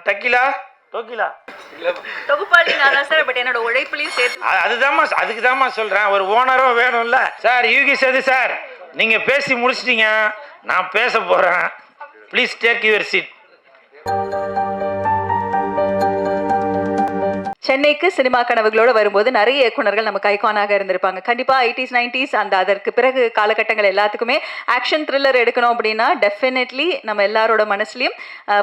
டக்கிலா டோக்கிலா தொகுப்பாளி நான் தான் sir, but என்னோட உழைப்புலையும் சேர்த்து அதுதாம்மா, அதுக்கு தாம்மா சொல்கிறேன், ஒரு ஓனரும் வேணும்ல சார். யூகி சேது சார், நீங்கள் பேசி முடிச்சிட்டீங்க, நான் பேச போகிறேன். Please take your seat. சென்னைக்கு சினிமா கனவுகளோடு வரும்போது நிறைய இயக்குனர்கள் நமக்கு ஐகானாக இருந்திருப்பாங்க. கண்டிப்பாக 80s 90s அந்த அதற்கு பிறகு காலகட்டங்கள் எல்லாத்துக்குமே ஆக்ஷன் த்ரில்லர் எடுக்கணும் அப்படின்னா டெஃபினெட்லி நம்ம எல்லாரோட மனசுலையும்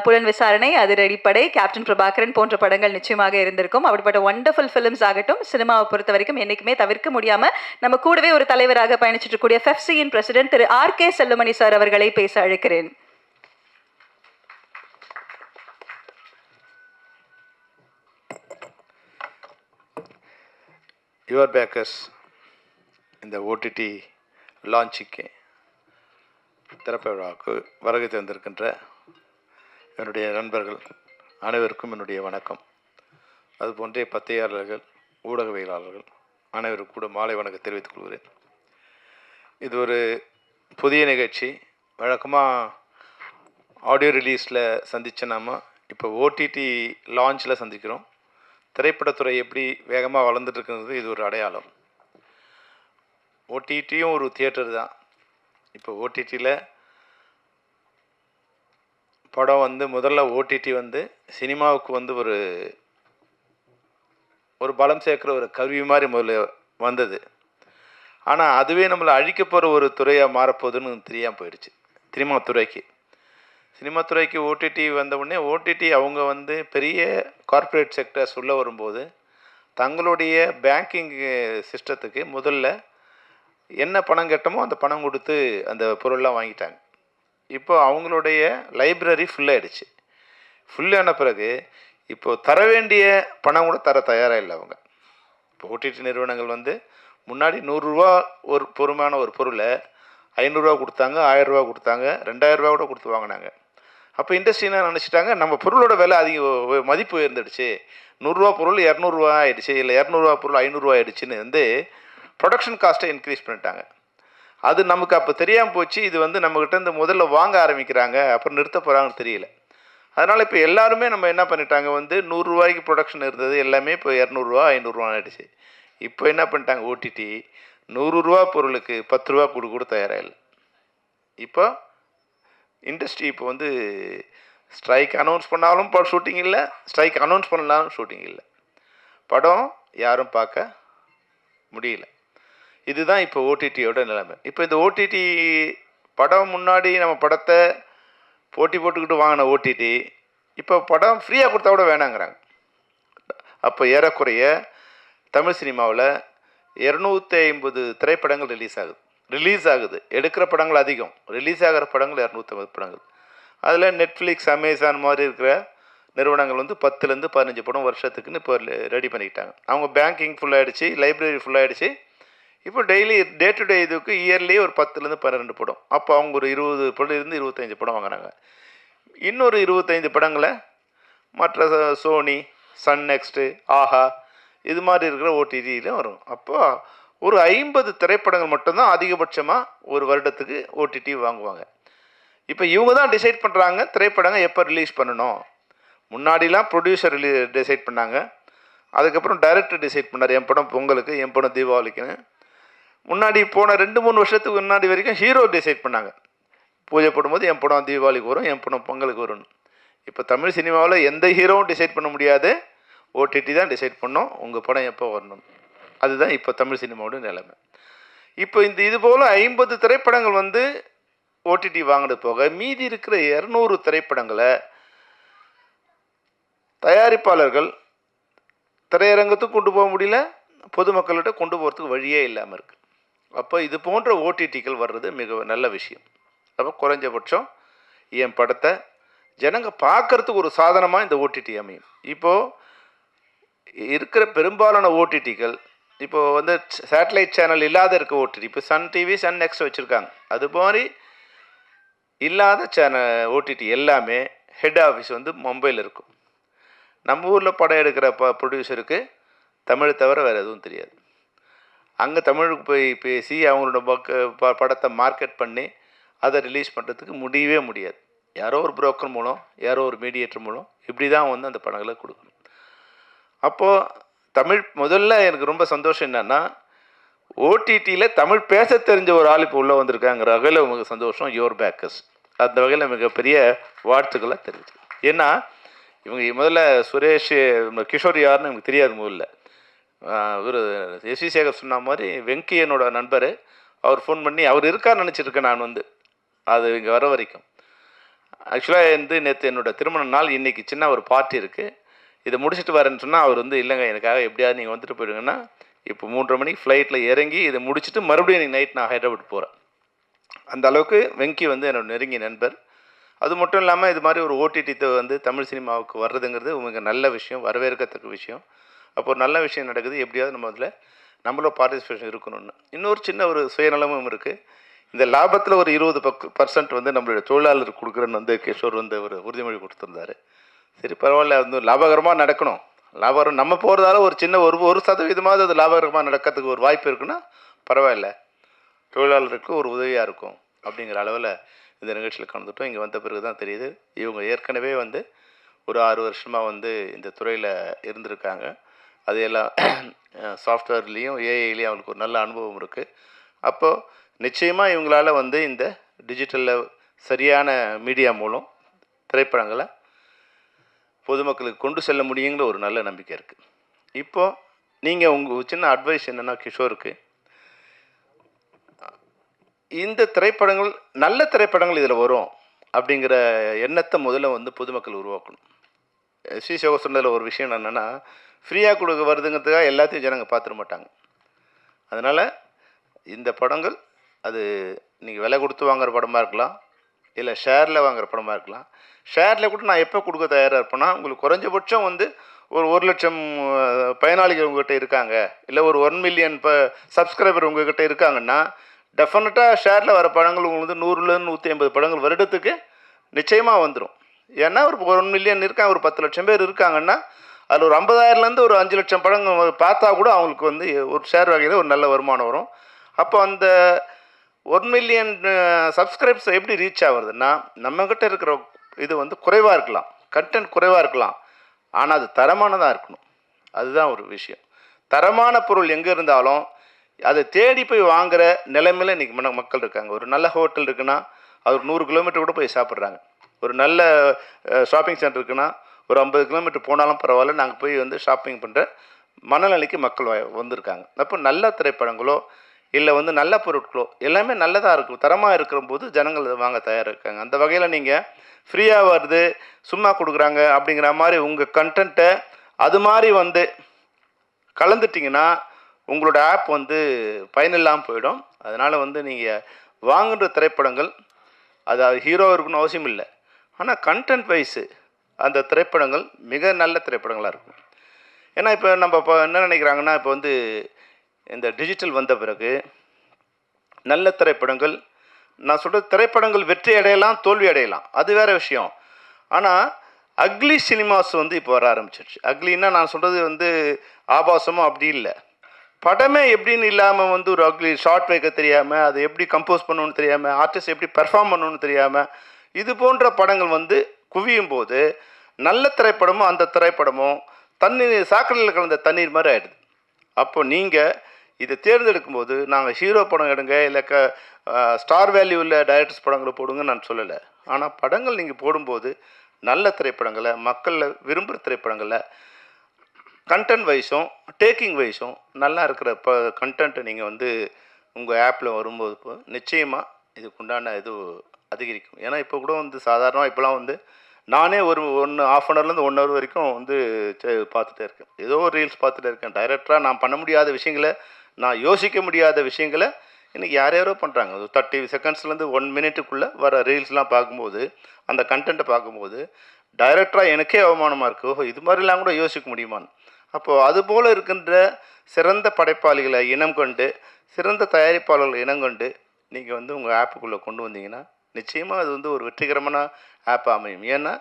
புலன் விசாரணை, அதிரடிப்படை, கேப்டன் பிரபாகரன் போன்ற படங்கள் நிச்சயமாக இருந்திருக்கும். அப்படிப்பட்ட ஒண்டர்ஃபுல் ஃபிலிம்ஸ் ஆகட்டும், சினிமாவை பொறுத்த வரைக்கும் என்றைக்குமே தவிர்க்க முடியாமல் நம்ம கூடவே ஒரு தலைவராக பயணிச்சுட்டு இருக்கக்கூடிய FEFCயின் பிரசிடென்ட் திரு RK செல்லுமணி சார் அவர்களை பேச அழைக்கிறேன். யுவர் பேக்கர்ஸ் இந்த OTT லான்ச்சுக்கு திறப்பு விழாவுக்கு வருகை தந்திருக்கின்ற என்னுடைய நண்பர்கள் அனைவருக்கும் என்னுடைய வணக்கம். அதுபோன்றே பத்திரிகையாளர்கள், ஊடகவியலாளர்கள் அனைவருக்கும் கூட மாலை வணக்கம் தெரிவித்துக் கொள்கிறேன். இது ஒரு புதிய நிகழ்ச்சி. வழக்கமாக ஆடியோ ரிலீஸில் சந்தித்த நாம் இப்போ OTT லான்ச்சில் சந்திக்கிறோம். திரைப்படத்துறை எப்படி வேகமாக வளர்ந்துட்டுருக்குறது இது ஒரு அடையாளம். OTTயும் ஒரு தியேட்டர் தான். இப்போ OTTயில் படம் முதல்ல OTT சினிமாவுக்கு ஒரு பலம் சேர்க்குற ஒரு கருவி மாதிரி முதல்ல வந்தது. ஆனால் அதுவே நம்மளை அழிக்க போகிற ஒரு துறையாக மாறப்போகுதுன்னு தெரியாமல் போயிடுச்சு. சினிமா துறைக்கு OTT வந்த உடனே OTT அவங்க பெரிய கார்ப்பரேட் செக்டர்ஸ் உள்ளே வரும்போது தங்களுடைய பேங்கிங் சிஸ்டத்துக்கு முதல்ல என்ன பணம் கட்டமோ அந்த பணம் கொடுத்து அந்த பொருள்லாம் வாங்கிட்டாங்க. இப்போ அவங்களுடைய லைப்ரரி ஃபுல்லாகிடுச்சு. ஃபுல்லான பிறகு இப்போது தர வேண்டிய பணம் கூட தர தயாராக இல்லை அவங்க. இப்போ OTT நிறுவனங்கள் முன்னாடி 100 ரூபா ஒரு பொறுமையான ஒரு பொருளை 500 ரூபா கொடுத்தாங்க, 1000 ரூபா கொடுத்தாங்க, 2000 ரூபா கூட கொடுத்து வாங்கினாங்க. அப்போ இண்டஸ்ட்ரி என்ன நினச்சிட்டாங்க, நம்ம பொருளோட விலை அதிக மதிப்பு உயர்ந்துடுச்சு, 100 ரூபா பொருள் 200 ரூபா ஆகிடுச்சு, இல்லை 200 ரூபா பொருள் 500 ரூபா ஆகிடுச்சின்னு ப்ரொடக்ஷன் காஸ்ட்டை இன்க்ரீஸ் பண்ணிட்டாங்க. அது நமக்கு அப்போ தெரியாமல் போச்சு. இது நம்மக்கிட்ட முதல்ல வாங்க ஆரம்பிக்கிறாங்க, அப்புறம் நிறுத்த போகிறாங்கன்னு தெரியல. அதனால் இப்போ எல்லாருமே நம்ம என்ன பண்ணிட்டாங்க, 100 ரூபாய்க்கு ப்ரொடக்ஷன் இருந்தது எல்லாமே இப்போ 200 ரூபா 500 ரூபா ஆகிடுச்சு. இப்போ என்ன பண்ணிட்டாங்க, OTT 100 ரூபா பொருளுக்கு 10 ரூபா கூட தயாராக இல்லை. இப்போ இண்டஸ்ட்ரி இப்போ ஸ்ட்ரைக் அனௌன்ஸ் பண்ணாலும் ஷூட்டிங் இல்லை, ஸ்ட்ரைக் அனௌன்ஸ் பண்ணாலும் ஷூட்டிங் இல்லை, படம் யாரும் பார்க்க முடியல. இதுதான் இப்போ OTTயோட நிலைமை. இப்போ இந்த OTT படம் முன்னாடி நம்ம படத்தை போட்டி போட்டுக்கிட்டு வாங்கின OTT இப்போ படம் ஃப்ரீயாக கொடுத்தா கூட வேணாங்கிறாங்க. அப்போ ஏறக்குறைய தமிழ் சினிமாவில் 250 திரைப்படங்கள் ரிலீஸ் ஆகுது. எடுக்கிற படங்கள் அதிகம், ரிலீஸ் ஆகிற படங்கள் 250 படங்கள். அதில் நெட்ஃப்ளிக்ஸ், அமேசான் மாதிரி இருக்கிற நிறுவனங்கள் 10லேருந்து 15 படம் வருஷத்துக்குன்னு இப்போ ரெடி பண்ணிக்கிட்டாங்க. அவங்க பேங்கிங் ஃபுல்லாகிடுச்சு, லைப்ரரி ஃபுல்லாகிடுச்சு. இப்போ டெய்லி டே டு டே இதுக்கு இயர்லி ஒரு 10லேருந்து 12 படம். அப்போ அவங்க ஒரு 20 படம்லேருந்து 25 படம் வாங்கினாங்க. இன்னொரு 25 படங்களை மற்ற சோனி, சன் நெக்ஸ்ட்டு, ஆஹா இது மாதிரி இருக்கிற OTTலையும் வரும். அப்போ ஒரு 50 திரைப்படங்கள் மட்டும்தான் அதிகபட்சமாக ஒரு வருடத்துக்கு OTT வாங்குவாங்க. இப்போ இவங்க தான் டிசைட் பண்ணுறாங்க திரைப்படங்கள் எப்போ ரிலீஸ் பண்ணணும். முன்னாடிலாம் ப்ரொடியூசர் டிசைட் பண்ணாங்க, அதுக்கப்புறம் டைரக்டர் டிசைட் பண்ணார், என் படம் பொங்கலுக்கு, என் படம் தீபாவளிக்குன்னு. முன்னாடி போன 2-3 வருஷத்துக்கு முன்னாடி வரைக்கும் ஹீரோ டிசைட் பண்ணாங்க, பூஜை போடும்போது என் படம் தீபாவளிக்கு வரும், என் படம் பொங்கலுக்கு வரும்னு. இப்போ தமிழ் சினிமாவில் எந்த ஹீரோவும் டிசைட் பண்ண முடியாது, OTT தான் டிசைட் பண்ணோம் உங்கள் படம் எப்போ வரணும். அதுதான் இப்போ தமிழ் சினிமாவோட நிலைமை. இப்போ இது போல் 50 திரைப்படங்கள் OTT வாங்கினது போக மீதி இருக்கிற 200 திரைப்படங்களை தயாரிப்பாளர்கள் திரையரங்கத்துக்கு கொண்டு போக முடியல, பொதுமக்கள்கிட்ட கொண்டு போகிறதுக்கு வழியே இல்லாமல் இருக்குது. அப்போ இது போன்ற OTTகள் வர்றது மிக நல்ல விஷயம். அப்போ குறைஞ்சபட்சம் என் படத்தை ஜனங்க பார்க்குறதுக்கு ஒரு சாதனமாக இந்த OTT அமையும். இப்போது இருக்கிற பெரும்பாலான OTTகள் இப்போது சேட்டலைட் சேனல் இல்லாத இருக்க OTT, இப்போ சன் டிவி, சன் நெக்ஸ்ட் வச்சுருக்காங்க. அது மாதிரி இல்லாத OTT எல்லாமே ஹெட் ஆஃபீஸ் மும்பையில் இருக்கும். நம்ம ஊரில் படம் எடுக்கிற ப்ரொடியூசருக்கு தமிழ் தவிர வேறு எதுவும் தெரியாது. அங்கே தமிழுக்கு போய் பேசி அவங்களோட படத்தை மார்க்கெட் பண்ணி அதை ரிலீஸ் பண்ணுறதுக்கு முடியவே முடியாது. யாரோ ஒரு புரோக்கர் மூலம், யாரோ ஒரு மீடியேட்டர் மூலம் இப்படி தான் வந்து அந்த படங்களை கொடுக்கணும். அப்போது தமிழ் முதல்ல எனக்கு ரொம்ப சந்தோஷம் என்னென்னா, ஓடிடியில் தமிழ் பேச தெரிஞ்ச ஒரு ஆள் இப்போ உள்ளே வந்திருக்காங்கிற வகையில் உங்களுக்கு சந்தோஷம். யுவர் பேக்கர்ஸ் அந்த வகையில் மிகப்பெரிய வாழ்த்துக்களை தெரிவிச்சு. ஏன்னா இவங்க முதல்ல சுரேஷ் கிஷோர் யாருன்னு எனக்கு தெரியாது முதல்ல. இவர் எஸ்வி சேகர் சொன்ன மாதிரி வெங்கி என்னோட நண்பர். அவர் ஃபோன் பண்ணி அவர் இருக்கான்னு நினச்சிருக்கேன் நான் வந்து அது இங்கே வர வரைக்கும். ஆக்சுவலாக வந்து நேற்று என்னோடய திருமண நாள், இன்றைக்கி சின்ன ஒரு பார்ட்டி இருக்குது, இதை முடிச்சுட்டு வரேன்னு சொன்னால் அவர் வந்து இல்லைங்க எனக்காக எப்படியாவது நீங்கள் வந்துட்டு போயிடுங்கன்னா இப்போ 3:30 மணிக்கு ஃப்ளைட்டில் இறங்கி இதை முடிச்சுட்டு மறுபடியும் இன்றைக்கி நைட் நான் ஹைதராபாத் போகிறேன். அந்த அளவுக்கு வெங்கி வந்து என்னோட நெருங்கிய நண்பர். அது மட்டும் இல்லாமல் இது மாதிரி ஒரு ஓடிடி வந்து தமிழ் சினிமாவுக்கு வர்றதுங்கிறது உங்களுக்கு நல்ல விஷயம், வரவேற்கத்தக்க விஷயம். அப்போ ஒரு நல்ல விஷயம் நடக்குது, எப்படியாவது நம்ம அதில் நம்மளோட பார்ட்டிசிபேஷன் இருக்கணும்னு. இன்னொரு சின்ன ஒரு சுயநலமும் இருக்குது. இந்த லாபத்தில் ஒரு 20% வந்து நம்மளுடைய தொழிலாளர் கொடுக்குறேன்னு வந்து கிஷோர் வந்து ஒரு உறுதிமொழி கொடுத்துருந்தாரு. சரி பரவாயில்ல, அது வந்து லாபகரமாக நடக்கணும். லாபகரம் நம்ம போகிறதால ஒரு சின்ன ஒரு சதவீதமாவது அது லாபகரமாக நடக்கிறதுக்கு ஒரு வாய்ப்பு இருக்குன்னா பரவாயில்ல, தொழிலாளருக்கு ஒரு உதவியாக இருக்கும் அப்படிங்கிற அளவில் இந்த நிகழ்ச்சியில் கலந்துட்டோம். இங்கே வந்த பிறகு தான் தெரியுது இவங்க ஏற்கனவே வந்து ஒரு 6 வருஷமாக வந்து இந்த துறையில் இருந்திருக்காங்க. அது எல்லாம் சாஃப்ட்வேர்லேயும் ஏஐலேயும் அவங்களுக்கு ஒரு நல்ல அனுபவம் இருக்குது. அப்போது நிச்சயமாக இவங்களால் வந்து இந்த டிஜிட்டலில் சரியான மீடியா மூலம் திரைப்படங்களை பொதுமக்களுக்கு கொண்டு செல்ல முடியுங்கிற ஒரு நல்ல நம்பிக்கை இருக்குது. இப்போது நீங்கள் உங்கள் சின்ன அட்வைஸ் என்னென்னா கிஷோருக்கு, இந்த திரைப்படங்கள் நல்ல திரைப்படங்கள் இதில் வரும் அப்படிங்கிற எண்ணத்தை முதல்ல வந்து பொதுமக்கள் உருவாக்கணும். எஸ்வி சேகர் சொன்னதில் ஒரு விஷயம் என்னென்னா, ஃப்ரீயாக கொடுக்க வருதுங்கிறதுக்காக எல்லாத்தையும் ஜனங்க பார்த்துட மாட்டாங்க. அதனால் இந்த படங்கள் அது நீங்கள் விலை கொடுத்து வாங்குகிற படமாக இருக்கலாம், இல்லை ஷேரில் வாங்குகிற படமாக இருக்கலாம். ஷேரில் கூட நான் எப்போ கொடுக்க தயாராக இருப்பேன்னா, உங்களுக்கு குறைஞ்சபட்சம் வந்து ஒரு 1,00,000 பயனாளிகள் உங்கள்கிட்ட இருக்காங்க, இல்லை ஒரு 1 மில்லியன் சப்ஸ்கிரைபர் உங்கள்கிட்ட இருக்காங்கன்னா டெஃபினட்டாக ஷேரில் வர படங்கள் உங்களுக்கு வந்து 100லேருந்து 150 படங்கள் வருடத்துக்கு நிச்சயமாக வந்துடும். ஏன்னா ஒரு 1 மில்லியன் இருக்காங்க, ஒரு 10 லட்சம் பேர் இருக்காங்கன்னா அதில் ஒரு 50,000லேருந்து ஒரு 5 லட்சம் படங்கள் பார்த்தா கூட அவங்களுக்கு வந்து ஒரு ஷேர் வகையில் ஒரு நல்ல வருமானம் வரும். அப்போ அந்த 1 மில்லியன் சப்ஸ்கிரைப்ஸ் எப்படி ரீச் ஆகுறதுன்னா, நம்மக்கிட்ட இருக்கிற இது வந்து குறைவாக இருக்கலாம், கண்டென்ட் குறைவாக இருக்கலாம், ஆனால் அது தரமானதாக இருக்கணும். அதுதான் ஒரு விஷயம். தரமான பொருள் எங்கே இருந்தாலும் அதை தேடி போய் வாங்குகிற நிலைமையில் இன்றைக்கி மக்கள் இருக்காங்க. ஒரு நல்ல ஹோட்டல் இருக்குன்னா அது 100 கிலோமீட்டர் கூட போய் சாப்பிட்றாங்க. ஒரு நல்ல ஷாப்பிங் சென்டர் இருக்குன்னா ஒரு 50 கிலோமீட்டர் போனாலும் பரவாயில்ல, நாங்கள் போய் வந்து ஷாப்பிங் பண்ணுற மனநிலைக்கு மக்கள் வந்திருக்காங்க. அப்போ நல்ல திரைப்படங்களோ இல்லை வந்து நல்ல பொருட்களோ எல்லாமே நல்லதாக இருக்கும், தரமாக இருக்கிற போது ஜனங்கள் வாங்க தயாராக இருக்காங்க. அந்த வகையில் நீங்கள் ஃப்ரீயாக வருது சும்மா கொடுக்குறாங்க அப்படிங்கிற மாதிரி உங்கள் கண்டென்ட்டை அது மாதிரி வந்து கலந்துட்டிங்கன்னா உங்களோட ஆப் வந்து பயனில்லாமல் போயிடும். அதனால் வந்து நீங்கள் வாங்குகிற திரைப்படங்கள் அது ஹீரோ இருக்கணும்னு அவசியம் இல்லை, ஆனால் கண்டென்ட் வைஸு அந்த திரைப்படங்கள் மிக நல்ல திரைப்படங்களாக இருக்கும். ஏன்னா இப்போ நம்ம இப்போ என்ன நினைக்கிறாங்கன்னா, இப்போ வந்து இந்த டிஜிட்டல் வந்த பிறகு நல்ல திரைப்படங்கள், நான் சொல்கிறது திரைப்படங்கள் வெற்றி அடையலாம் தோல்வி அடையலாம், அது வேறு விஷயம். ஆனால் அக்லி சினிமாஸ் வந்து இப்போ வர ஆரம்பிச்சிருச்சு. அக்லின்னா நான் சொல்கிறது வந்து ஆபாசமும் அப்படி இல்லை, படமே எப்படின்னு இல்லாமல் வந்து ஒரு அக்லி ஷார்ட் வைக்க தெரியாமல், அதை எப்படி கம்போஸ் பண்ணணும்னு தெரியாமல், ஆர்டிஸ்ட் எப்படி பெர்ஃபார்ம் பண்ணணும்னு தெரியாமல், இது போன்ற படங்கள் வந்து குவியும் போது நல்ல திரைப்படமும் அந்த திரைப்படமும் தண்ணீர் சாக்கடையில் கலந்த தண்ணீர் மாதிரி ஆகிடுது. அப்போ நீங்கள் இதை தேர்ந்தெடுக்கும் போது நாங்கள் ஹீரோ படம் எடுங்க, இல்லை ஸ்டார் வேல்யூ இல்லை டைரக்டர்ஸ் படங்களை போடுங்கன்னு நான் சொல்லலை. ஆனால் படங்கள் நீங்கள் போடும்போது நல்ல திரைப்படங்களை, மக்களில் விரும்புகிற திரைப்படங்களை கண்டென்ட் வைஸும் டேக்கிங் வைஸும் நல்லா இருக்கிற கண்டென்ட்டை நீங்கள் வந்து உங்கள் ஆப்பில் வரும்போது இப்போ நிச்சயமாக இதுக்குண்டான இது அதிகரிக்கும். ஏன்னா இப்போ கூட வந்து சாதாரணமாக இப்போலாம் வந்து நானே ஒரு 1/2 ஹவர்லேருந்து 1 ஹவர் வரைக்கும் வந்து பார்த்துட்டே இருக்கேன், ஏதோ ஒரு ரீல்ஸ் பார்த்துட்டே இருக்கேன். டைரக்டராக நான் பண்ண முடியாத விஷயங்களை, நான் யோசிக்க முடியாத விஷயங்களை இன்றைக்கி யாரோ பண்ணுறாங்க. ஒரு 30 செகண்ட்ஸ்லேருந்து 1 மினிட்டுக்குள்ளே வர ரீல்ஸ்லாம் பார்க்கும்போது, அந்த கண்டென்ட்டை பார்க்கும்போது டைரக்டராக எனக்கே அவமானமாக இருக்குது, ஓஹோ இது மாதிரிலாம் கூட யோசிக்க முடியுமான்னு. அப்போது அதுபோல் இருக்கின்ற சிறந்த படைப்பாளிகளை இனம் கொண்டு, சிறந்த தயாரிப்பாளர்களை இனம் கொண்டு நீங்கள் வந்து உங்கள் ஆப்புக்குள்ளே கொண்டு வந்தீங்கன்னா நிச்சயமாக அது வந்து ஒரு வெற்றிகரமான ஆப்பாக அமையும். ஏன்னா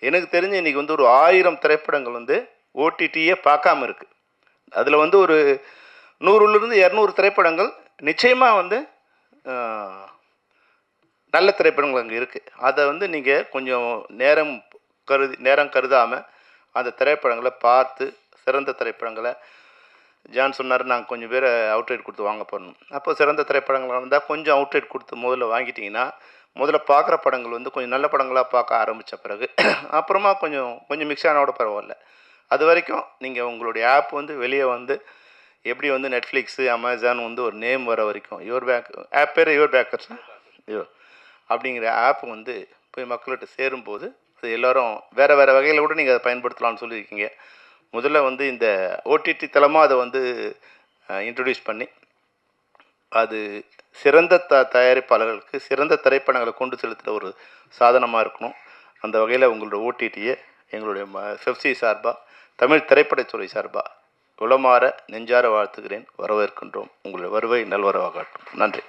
எனக்கு தெரிஞ்சு இன்றைக்கி வந்து ஒரு 1000 திரைப்படங்கள் வந்து ஓடிடியே பார்க்காம இருக்குது. அதில் வந்து ஒரு 100லேருந்து 200 திரைப்படங்கள் நிச்சயமாக வந்து நல்ல திரைப்படங்கள் அங்கே இருக்குது. அதை வந்து நீங்கள் கொஞ்சம் நேரம் கருதாமல் அந்த திரைப்படங்களை பார்த்து சிறந்த திரைப்படங்களை ஜான் சொன்னார் நாங்கள் கொஞ்சம் பேரை அவுட்ரேட் கொடுத்து வாங்க போடணும். அப்போ சிறந்த திரைப்படங்கள் இருந்தால் கொஞ்சம் அவுட்ரேட் கொடுத்து முதல்ல வாங்கிட்டிங்கன்னா முதல்ல பார்க்குற படங்கள் வந்து கொஞ்சம் நல்ல படங்களாக பார்க்க ஆரம்பித்த பிறகு அப்புறமா கொஞ்சம் மிக்ஸ் ஆனோட பரவாயில்ல. அது வரைக்கும் நீங்கள் உங்களுடைய ஆப் வந்து வெளியே வந்து எப்படி வந்து நெட்ஃப்ளிக்ஸு அமேசான் வந்து ஒரு நேம் வர வரைக்கும் ஆப் பேர் யுவர் பேக்கர்ஸ் அப்படிங்கிற ஆப் வந்து போய் மக்கள்கிட்ட சேரும்போது அது எல்லோரும் வேறு வகையில் கூட நீங்கள் அதை பயன்படுத்தலாம்னு சொல்லியிருக்கீங்க. முதல்ல வந்து இந்த ஓடிடி தளமாக அதை வந்து இன்ட்ரடியூஸ் பண்ணி அது சிறந்த தயாரிப்பாளர்களுக்கு சிறந்த திரைப்படங்களை கொண்டு செலுத்துகிற ஒரு சாதனமாக இருக்கணும். அந்த வகையில் உங்களோட ஓடிடியை எங்களுடைய FFC சார்பாக தமிழ் திரைப்படத்துறை சார்பாக உளமாற நெஞ்சார வாழ்த்துகிறேன். வரவேற்கின்றோம். உங்களுடைய வருகை நல்வரவாகட்டும். நன்றி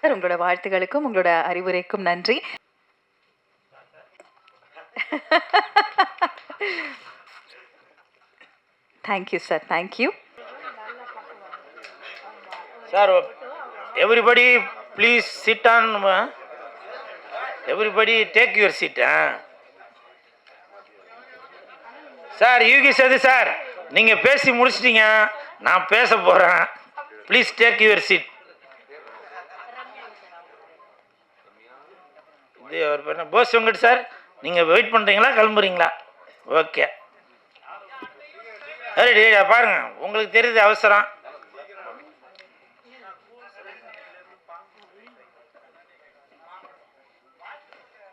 சார். உங்களோட வாழ்த்துகளுக்கும் உங்களோட அறிவுரைக்கும் நன்றி. Thank you sir. Thank you sir. Everybody please sit on. Everybody take your seat. Sir Yugi Sethu sir, நீங்கள் பேசி முடிச்சிட்டீங்க, நான் பேச போகிறேன். ப்ளீஸ் டேக் யுவர் சீட். இது அவர் பேர் போஸ் வெங்கட் சார், நீங்கள் வெயிட் பண்ணுறீங்களா கிளம்புறீங்களா? ஓகே சரி பாருங்க, உங்களுக்கு தெரியுது அவசரம்.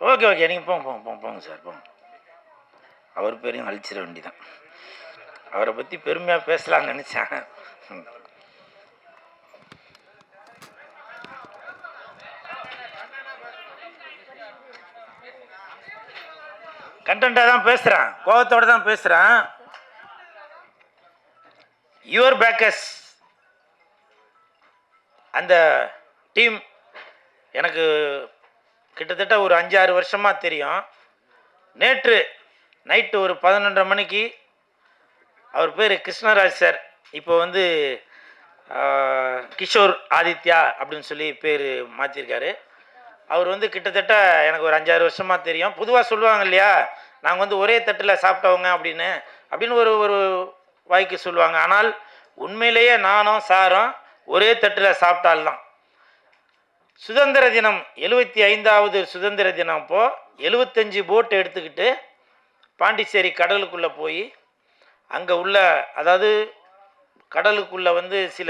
ஓகே நீங்கள் போங்க சார் போங்க. அவர் பேரையும் அழிச்சிட வேண்டிதான். அவரை பற்றி பெருமையாக பேசலாம்னு நினச்சேன். கண்டென்ட்டாக தான் பேசுகிறேன், கோபத்தோடு தான் பேசுகிறேன். யுவர் பேக்கர்ஸ் அந்த டீம் எனக்கு கிட்டத்தட்ட ஒரு 5-6 வருஷமாக தெரியும். நேற்று நைட்டு ஒரு 11:30 மணிக்கு அவர் பேர் கிருஷ்ணராஜ் சார், இப்போ வந்து கிஷோர் ஆதித்யா அப்படின்னு சொல்லி பேர் மாற்றிருக்காரு. அவர் வந்து கிட்டத்தட்ட எனக்கு ஒரு 5-6 வருஷமாக தெரியும். பொதுவாக சொல்லுவாங்க இல்லையா, நாங்கள் வந்து ஒரே தட்டில் சாப்பிட்டவங்க அப்படின்னு ஒரு வாய்க்கு சொல்லுவாங்க. ஆனால் உண்மையிலேயே நானும் சாரும் ஒரே தட்டில் சாப்பிட்டால்தான். சுதந்திர தினம் 75வது சுதந்திர தினம் அப்போது 75 போட் எடுத்துக்கிட்டு பாண்டிச்சேரி கடலுக்குள்ளே போய் அங்கே உள்ள, அதாவது கடலுக்குள்ளே வந்து சில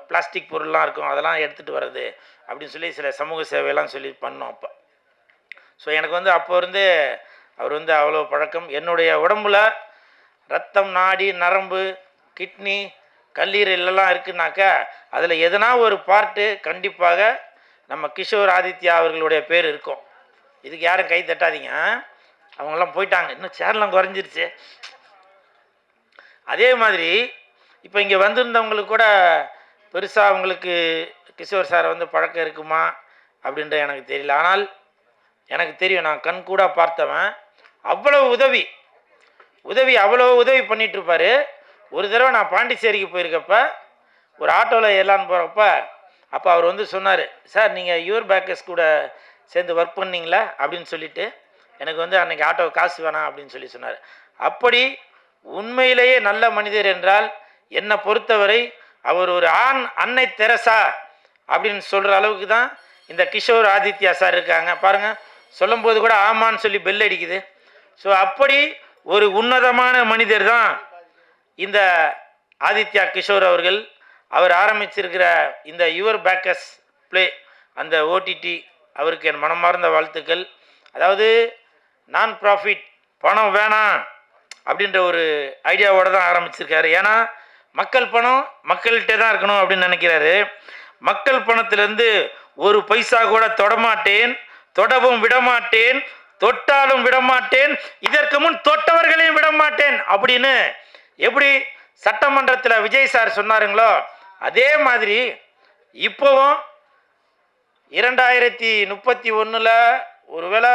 பிளாஸ்டிக் பொருள்லாம் இருக்கும், அதெல்லாம் எடுத்துகிட்டு வர்றது அப்படின்னு சொல்லி சில சமூக சேவையெல்லாம் சொல்லி பண்ணோம் அப்போ. ஸோ எனக்கு வந்து அப்போ இருந்தே அவர் வந்து அவ்வளோ பழக்கம். என்னுடைய உடம்புல ரத்தம், நாடி, நரம்பு, கிட்னி, கல்லீரல்லாம் இருக்குனாக்கா அதில் எதனா ஒரு பார்ட்டு கண்டிப்பாக நம்ம கிஷோர் ஆதித்யா அவர்களுடைய பேர் இருக்கும். இதுக்கு யாரும் கை தட்டாதீங்க, அவங்கெல்லாம் போயிட்டாங்க, இன்னும் சேர்லாம் குறைஞ்சிருச்சு. அதே மாதிரி இப்போ இங்கே வந்திருந்தவங்களுக்கு கூட பெருசாக அவங்களுக்கு கிஷோர் சாரை வந்து பழக்கம் இருக்குமா அப்படின்ற எனக்கு தெரியல. ஆனால் எனக்கு தெரியும், நான் கண் கூட பார்த்தவன். அவ்வளோ உதவி பண்ணிகிட்ருப்பார். ஒரு தடவை நான் பாண்டிச்சேரிக்கு போயிருக்கப்ப ஒரு ஆட்டோவில் ஏறலான்னு போகிறப்ப அப்போ அவர் வந்து சொன்னார், சார் நீங்கள் யுவர் பேக்கர்ஸ் கூட சேர்ந்து ஒர்க் பண்ணீங்களா அப்படின்னு சொல்லிட்டு, எனக்கு வந்து அன்றைக்கி ஆட்டோ காசு வேணாம் அப்படின்னு சொல்லி சொன்னார். அப்படி உண்மையிலேயே நல்ல மனிதர் என்றால் என்னை பொறுத்தவரை அவர் ஒரு அன்னை தெரசா அப்படின்னு சொல்கிற அளவுக்கு தான் இந்த கிஷோர் ஆதித்யா சார் இருக்காங்க. பாருங்கள், சொல்லும்போது கூட ஆமான்னு சொல்லி பெல் அடிக்குது. ஸோ அப்படி ஒரு உன்னதமான மனிதர் தான் இந்த ஆதித்யா கிஷோர் அவர்கள். அவர் ஆரம்பிச்சிருக்கிற இந்த யுவர் பேக்கர்ஸ் ப்ளே அந்த ஓடிடி, அவருக்கு என் மனமார்ந்த வாழ்த்துக்கள். அதாவது நான் ப்ராஃபிட், பணம் வேணாம் அப்படின்ற ஒரு ஐடியாவோடு தான் ஆரம்பிச்சிருக்காரு. ஏன்னா மக்கள் பணம் மக்கள்கிட்ட தான் இருக்கணும் அப்படின்னு நினைக்கிறாரு. மக்கள் பணத்திலேருந்து ஒரு பைசா கூட தொடமாட்டேன், தொடவும் விடமாட்டேன், தொட்டாலும் விடமாட்டேன், இதற்கு முன் தொட்டவர்களையும் விடமாட்டேன் அப்படின்னு எப்படி சட்டமன்றத்தில் விஜய் சார் சொன்னாருங்களோ அதே மாதிரி இப்போவும் 2031 ஒருவேளை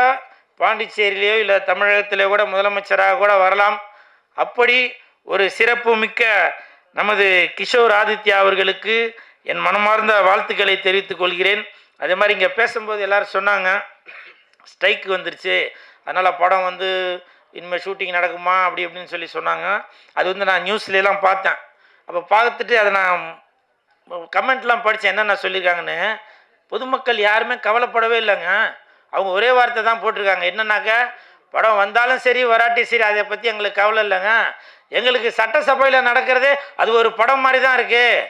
பாண்டிச்சேரியிலேயோ இல்லை தமிழகத்திலேயோ கூட முதலமைச்சராக கூட வரலாம். அப்படி ஒரு சிறப்பு மிக்க நமது கிஷோர் ஆதித்யா அவர்களுக்கு என் மனமார்ந்த வாழ்த்துக்களை தெரிவித்துக் கொள்கிறேன். அதே மாதிரி இங்கே பேசும்போது எல்லோரும் சொன்னாங்க ஸ்ட்ரைக்கு வந்துருச்சு, அதனால் படம் வந்து இனிமேல் ஷூட்டிங் நடக்குமா அப்படி இப்படின்னு சொல்லி சொன்னாங்க. அது வந்து நான் நியூஸ்லாம் பார்த்தேன். அப்போ பார்த்துட்டு அதை நான் கமெண்ட்லாம் படித்தேன், என்னென்ன சொல்லியிருக்காங்கன்னு. பொதுமக்கள் யாருமே கவலைப்படவே இல்லைங்க. அவங்க ஒரே வார்த்தை தான் போட்டிருக்காங்க, என்னன்னாக்கா படம் வந்தாலும் சரி வராட்டி சரி அதை பற்றி எங்களுக்கு கவலை இல்லைங்க, எங்களுக்கு சட்டசபையில் நடக்கிறதே அது ஒரு படம் மாதிரி தான் இருக்குது.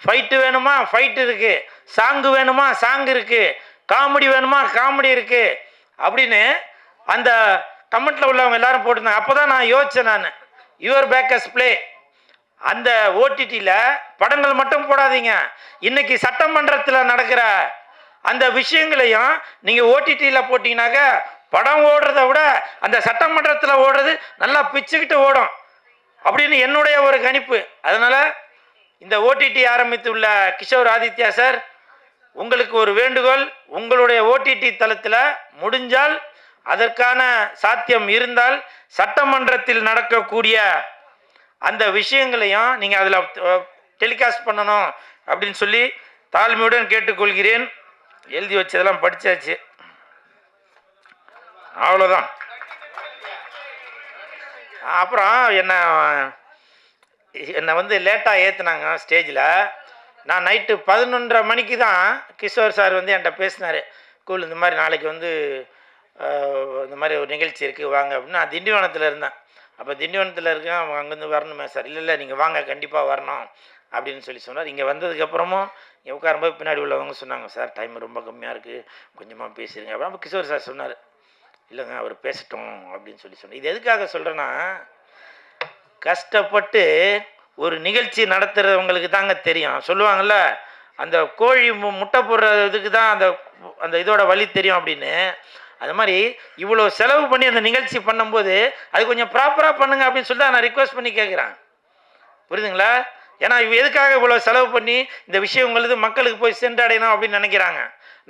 ஃபைட்டு வேணுமா ஃபைட்டு இருக்குது, சாங்கு வேணுமா சாங் இருக்குது, காமெடி வேணுமா காமெடி இருக்குது அப்படின்னு அந்த கமெண்ட்டில் உள்ளவங்க எல்லாரும் போட்டிருந்தாங்க. அப்போ தான் நான் யோசித்தேன், நான் யுவர் பேக்கர்ஸ் ப்ளே அந்த ஓடிடியில் படங்கள் மட்டும் போடாதீங்க, இன்னைக்கு சட்டமன்றத்தில் நடக்கிற அந்த விஷயங்களையும் நீங்கள் ஓடிடியில் போட்டிங்கனாக்க படம் ஓடுறத விட அந்த சட்டமன்றத்தில் ஓடுறது நல்லா பிச்சுக்கிட்டு ஓடும் அப்படின்னு என்னுடைய ஒரு கணிப்பு. அதனால் இந்த ஓடிடி ஆரம்பித்துள்ள கிஷோர் ஆதித்யா சார், உங்களுக்கு ஒரு வேண்டுகோள், உங்களுடைய ஓடிடி தளத்தில் முடிஞ்சால் அதற்கான சாத்தியம் இருந்தால் சட்டமன்றத்தில் நடக்கக்கூடிய அந்த விஷயங்களையும் நீங்கள் அதில் டெலிகாஸ்ட் பண்ணணும் அப்படின்னு சொல்லி தாழ்மையுடன் கேட்டுக்கொள்கிறேன். எழுதி வச்சதெல்லாம் படித்தாச்சு, அவ்வளோதான். அப்புறம் என்னை வந்து லேட்டாக ஏற்றுனாங்க ஸ்டேஜில். நான் நைட்டு 11:30 மணிக்கு தான் கிஷோர் சார் வந்து என்கிட்ட பேசினார், கூல் இந்த மாதிரி நாளைக்கு வந்து இந்த மாதிரி ஒரு நிகழ்ச்சி இருக்குது வாங்க அப்படின்னு. நான் திண்டிவனத்தில் இருந்தேன். அப்போ திண்டிவனத்தில் இருக்கேன், அவங்க அங்கேருந்து வரணுமே சார். இல்லை நீங்கள் வாங்க கண்டிப்பாக வரணும் அப்படின்னு சொல்லி சொன்னார். இங்கே வந்ததுக்கப்புறமும் இங்கே உட்காரும்போது பின்னாடி உள்ளவங்க சொன்னாங்க, சார் டைம் ரொம்ப கம்மியாக இருக்குது, கொஞ்சமாக பேசுகிறீங்க அப்படின்னு. அப்போ கிஷோர் சார் சொன்னார், இல்லைங்க அவர் பேசட்டும் அப்படின்னு சொல்லி சொன்னேன். இது எதுக்காக சொல்கிறேன்னா, கஷ்டப்பட்டு ஒரு நிகழ்ச்சி நடத்துகிறவங்களுக்கு தாங்க தெரியும். சொல்லுவாங்கள்ல, அந்த கோழி முட்டை போடுறதுக்கு தான் அந்த அந்த இதோட வழி தெரியும் அப்படின்னு. அது மாதிரி இவ்வளோ செலவு பண்ணி அந்த நிகழ்ச்சி பண்ணும்போது அது கொஞ்சம் ப்ராப்பராக பண்ணுங்க அப்படின்னு சொல்லி நான் ரிக்வெஸ்ட் பண்ணி கேட்குறேன். புரியுதுங்களா? ஏன்னா எதுக்காக இவ்வளோ செலவு பண்ணி இந்த விஷயம் உங்களுக்கு மக்களுக்கு போய் சென்றடையணும் அப்படின்னு நினைக்கிறாங்க.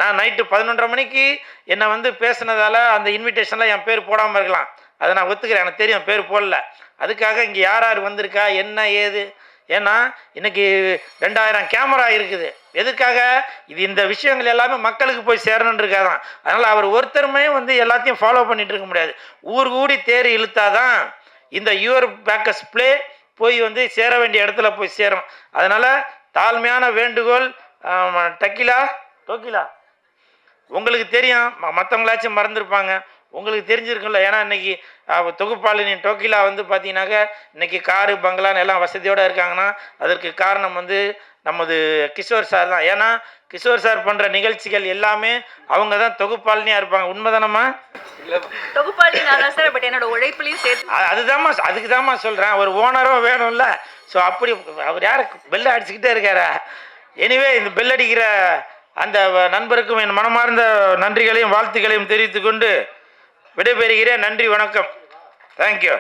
நான் நைட்டு 11:30 மணிக்கு என்னை வந்து பேசுனதால் அந்த இன்விடேஷனில் என் பேர் போடாமல் இருக்கலாம், அதை நான் ஒத்துக்கிறேன், எனக்கு தெரியும் பேர் போடல. அதுக்காக இங்கே யார் யார் வந்திருக்கா என்ன ஏது, ஏன்னா இன்றைக்கி 2000 கேமரா இருக்குது. எதுக்காக? இது இந்த விஷயங்கள் எல்லாமே மக்களுக்கு போய் சேரணுன்றக்காதான். அதனால் அவர் ஒருத்தருமே வந்து எல்லாத்தையும் ஃபாலோ பண்ணிகிட்டு இருக்க முடியாது. ஊர் கூடி தேர் இழுத்தாதான் இந்த யுவர் பேக்கர்ஸ் ப்ளே போய் வந்து சேர வேண்டிய இடத்துல போய் சேரும். அதனால் தாழ்மையான வேண்டுகோள், டோக்கிலா உங்களுக்கு தெரியும், மற்றவங்களாச்சும் மறந்துருப்பாங்க, உங்களுக்கு தெரிஞ்சிருக்கும்ல. ஏன்னா இன்றைக்கி தொகுப்பாளினி டோக்கிலா வந்து பார்த்தீங்கன்னாக்கா இன்றைக்கி காரு பங்களான்னு எல்லாம் வசதியோடு இருக்காங்கன்னா அதற்கு காரணம் வந்து நமது கிஷோர் சார் தான். ஏன்னா கிஷோர் சார் பண்ணுற நிகழ்ச்சிகள் எல்லாமே அவங்க தான் தொகுப்பாளினியாக இருப்பாங்க. உண்மைதானம்மா? தொகுப்பாளினா பட் என்னோட உழைப்புலையும் சேர்த்து அதுதாம்மா, அதுக்கு தான்மா சொல்கிறேன், ஒரு ஓனரும் வேணும்ல. ஸோ அப்படி அவர் யார் பெல்லை அடிச்சுக்கிட்டே இருக்காரா? எனிவே இந்த பெல் அடிக்கிற அந்த நண்பருக்கும் என் மனமார்ந்த நன்றிகளையும் வாழ்த்துக்களையும் தெரிவித்துக்கொண்டு விடைபெறுகிறேன். நன்றி, வணக்கம், தேங்க்யூ.